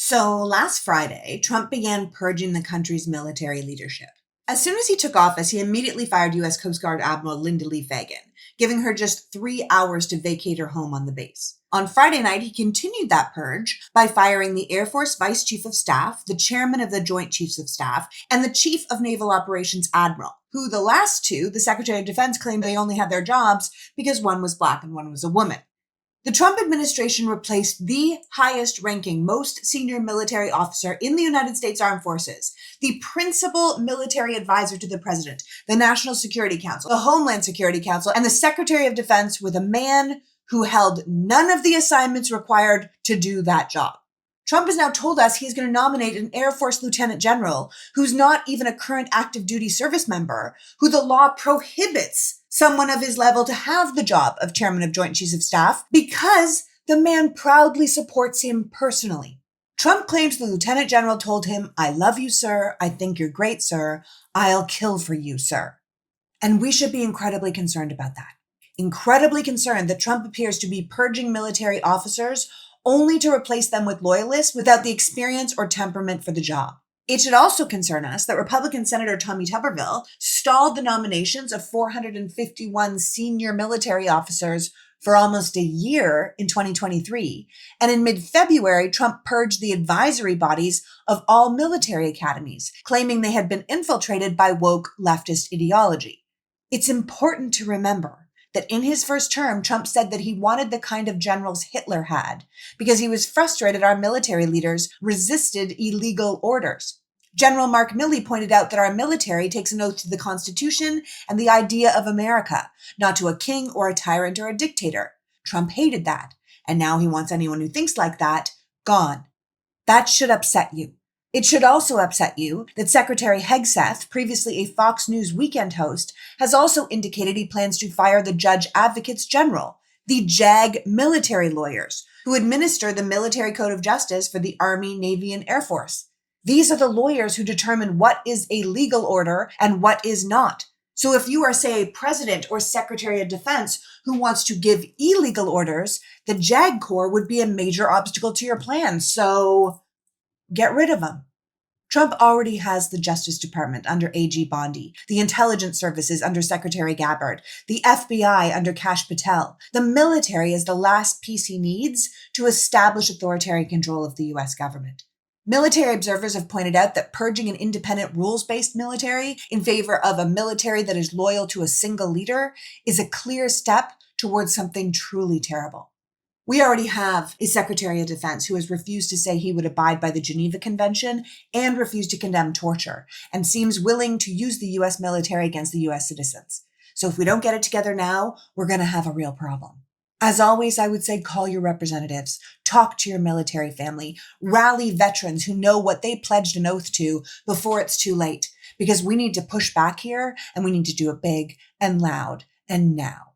So last Friday, Trump began purging the country's military leadership. As soon as he took office, he immediately fired U.S. Coast Guard Admiral Linda Lee Fagan, giving her just 3 hours to vacate her home on the base. On Friday night, he continued that purge by firing the Air Force Vice Chief of Staff, the Chairman of the Joint Chiefs of Staff, and the Chief of Naval Operations Admiral, who the last two, the Secretary of Defense, claimed they only had their jobs because one was black and one was a woman. The Trump administration replaced the highest ranking, most senior military officer in the United States Armed Forces, the principal military advisor to the president, the National Security Council, the Homeland Security Council, and the Secretary of Defense with a man who held none of the assignments required to do that job. Trump has now told us he's going to nominate an Air Force Lieutenant General who's not even a current active duty service member, who the law prohibits someone of his level to have the job of Chairman of Joint Chiefs of Staff because the man proudly supports him personally. Trump claims the Lieutenant General told him, "I love you, sir. I think you're great, sir. I'll kill for you, sir." And we should be incredibly concerned about that. Incredibly concerned that Trump appears to be purging military officers only to replace them with loyalists without the experience or temperament for the job. It should also concern us that Republican Senator Tommy Tuberville stalled the nominations of 451 senior military officers for almost a year in 2023. And in mid-February, Trump purged the advisory bodies of all military academies, claiming they had been infiltrated by woke leftist ideology. It's important to remember that in his first term, Trump said that he wanted the kind of generals Hitler had because he was frustrated our military leaders resisted illegal orders. General Mark Milley pointed out that our military takes an oath to the Constitution and the idea of America, not to a king or a tyrant or a dictator. Trump hated that, and now he wants anyone who thinks like that gone. That should upset you. It should also upset you that Secretary Hegseth, previously a Fox News weekend host, has also indicated he plans to fire the Judge Advocates General, the JAG military lawyers, who administer the Military Code of Justice for the Army, Navy, and Air Force. These are the lawyers who determine what is a legal order and what is not. So if you are, say, a president or secretary of defense who wants to give illegal orders, the JAG Corps would be a major obstacle to your plan. So get rid of them. Trump already has the Justice Department under AG Bondi, the intelligence services under Secretary Gabbard, the FBI under Kash Patel. The military is the last piece he needs to establish authoritarian control of the U.S. government. Military observers have pointed out that purging an independent, rules-based military in favor of a military that is loyal to a single leader is a clear step towards something truly terrible. We already have a Secretary of Defense who has refused to say he would abide by the Geneva Convention and refused to condemn torture, and seems willing to use the U.S. military against the U.S. citizens. So if we don't get it together now, we're going to have a real problem. As always, I would say call your representatives, talk to your military family, rally veterans who know what they pledged an oath to before it's too late, because we need to push back here and we need to do it big and loud and now.